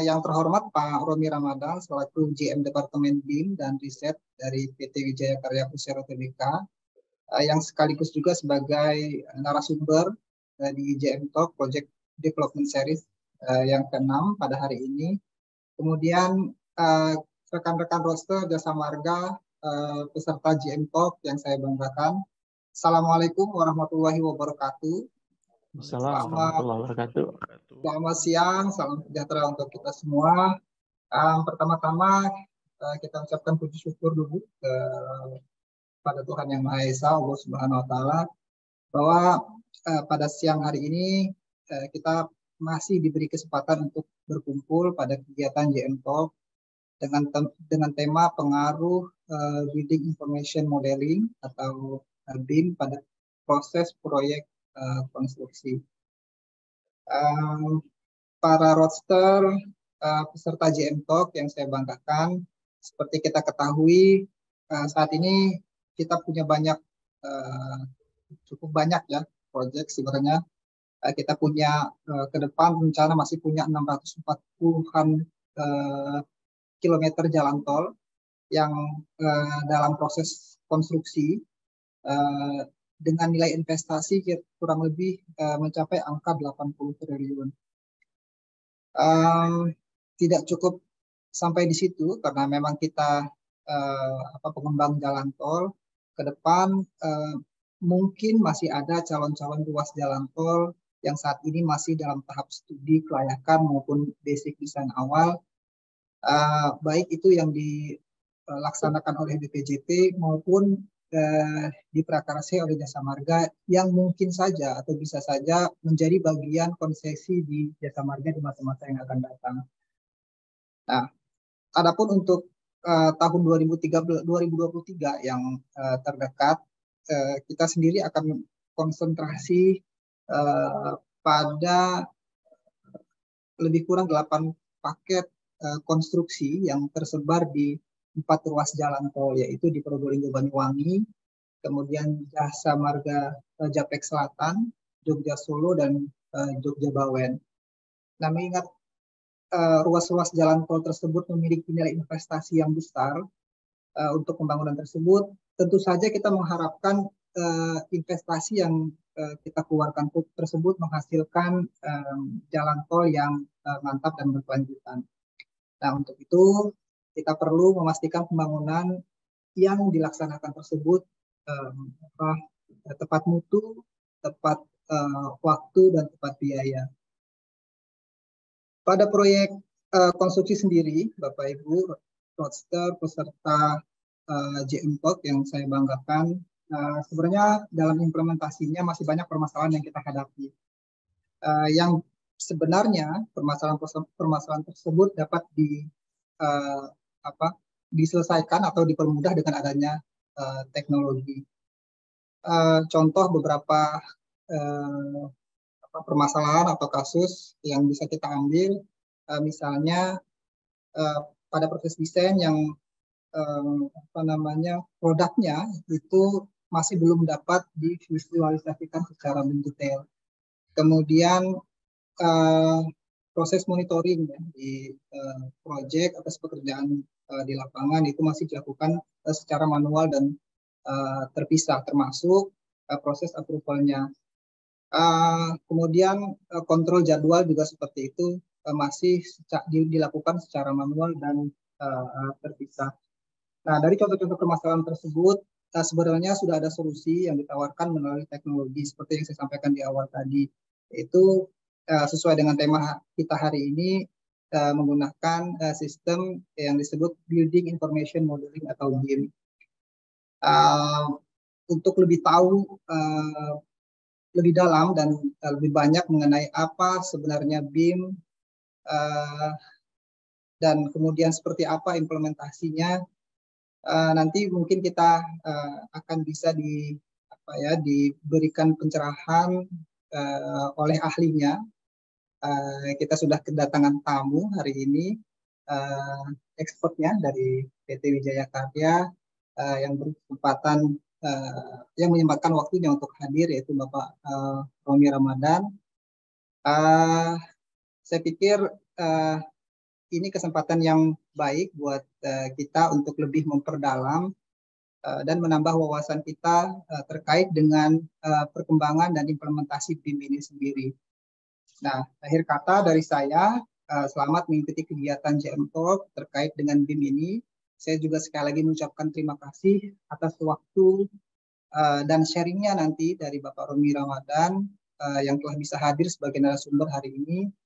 Yang terhormat Pak Romi Ramadan selaku GM Departemen BIM dan Riset dari PT Wijaya Karya Persero Tbk, yang sekaligus juga sebagai narasumber di GM Talk Project Development Series yang ke-6 pada hari ini. Kemudian rekan-rekan roster Jasa Marga peserta GM Talk yang saya banggakan. Assalamualaikum warahmatullahi wabarakatuh. Selamat siang, salam sejahtera untuk kita semua. Pertama-tama kita ucapkan puji syukur dulu pada Tuhan Yang Maha Esa, Allah Subhanahu Wa Taala, bahwa pada siang hari ini kita masih diberi kesempatan untuk berkumpul pada kegiatan GM Talk dengan tema pengaruh Building Information Modeling atau BIM pada proses proyek konstruksi. Para roadster peserta GM Talk yang saya banggakan, seperti kita ketahui saat ini kita punya cukup banyak ya proyek sebenarnya. Kita punya ke depan rencana masih punya 640-an kilometer jalan tol yang dalam proses konstruksi dengan nilai investasi kurang lebih mencapai angka 80 triliun. Tidak cukup sampai di situ karena memang kita pengembang jalan tol ke depan mungkin masih ada calon-calon ruas jalan tol yang saat ini masih dalam tahap studi kelayakan maupun basic design awal, baik itu yang dilaksanakan oleh BPJT maupun diprakarsai oleh Jasa Marga yang mungkin saja atau bisa saja menjadi bagian konsesi di Jasa Marga di masa-masa yang akan datang. Nah, adapun untuk tahun 2023 yang terdekat, kita sendiri akan konsentrasi pada lebih kurang 8 paket konstruksi yang tersebar di 4 ruas jalan tol, yaitu di Probolinggo Banyuwangi, kemudian Jasa Marga Japek Selatan, Jogja Solo, dan Jogja Bawen. Nah, mengingat ruas-ruas jalan tol tersebut memiliki nilai investasi yang besar untuk pembangunan tersebut, tentu saja kita mengharapkan investasi yang kita keluarkan tersebut menghasilkan jalan tol yang mantap dan berkelanjutan. Nah, untuk itu kita perlu memastikan pembangunan yang dilaksanakan tersebut tepat mutu, tepat waktu, dan tepat biaya. Pada proyek konstruksi sendiri, Bapak Ibu roadster peserta GM Talk yang saya banggakan, sebenarnya dalam implementasinya masih banyak permasalahan yang kita hadapi. Yang sebenarnya permasalahan tersebut dapat diselesaikan atau dipermudah dengan adanya teknologi. Contoh beberapa permasalahan atau kasus yang bisa kita ambil, misalnya pada proses desain yang produknya itu masih belum dapat divisualisasikan secara mendetail. Kemudian proses monitoring ya, di proyek atas pekerjaan di lapangan itu masih dilakukan secara manual dan terpisah, termasuk proses approval-nya. Kemudian kontrol jadwal juga seperti itu masih dilakukan secara manual dan terpisah. Nah, dari contoh-contoh permasalahan tersebut, sebenarnya sudah ada solusi yang ditawarkan melalui teknologi seperti yang saya sampaikan di awal tadi, yaitu sesuai dengan tema kita hari ini menggunakan sistem yang disebut Building Information Modeling atau BIM. Untuk lebih tahu lebih dalam dan lebih banyak mengenai apa sebenarnya BIM dan kemudian seperti apa implementasinya, nanti mungkin kita akan bisa diberikan pencerahan oleh ahlinya. Kita sudah kedatangan tamu hari ini, expertnya dari PT Wijaya Karya yang berkesempatan yang menyempatkan waktunya untuk hadir, yaitu Bapak Romi Ramadan. Saya pikir ini kesempatan yang baik buat kita untuk lebih memperdalam dan menambah wawasan kita terkait dengan perkembangan dan implementasi BIM ini sendiri. Nah, akhir kata dari saya, selamat mengikuti kegiatan JM Talk terkait dengan BIM ini. Saya juga sekali lagi mengucapkan terima kasih atas waktu dan sharingnya nanti dari Bapak Romi Ramadan yang telah bisa hadir sebagai narasumber hari ini.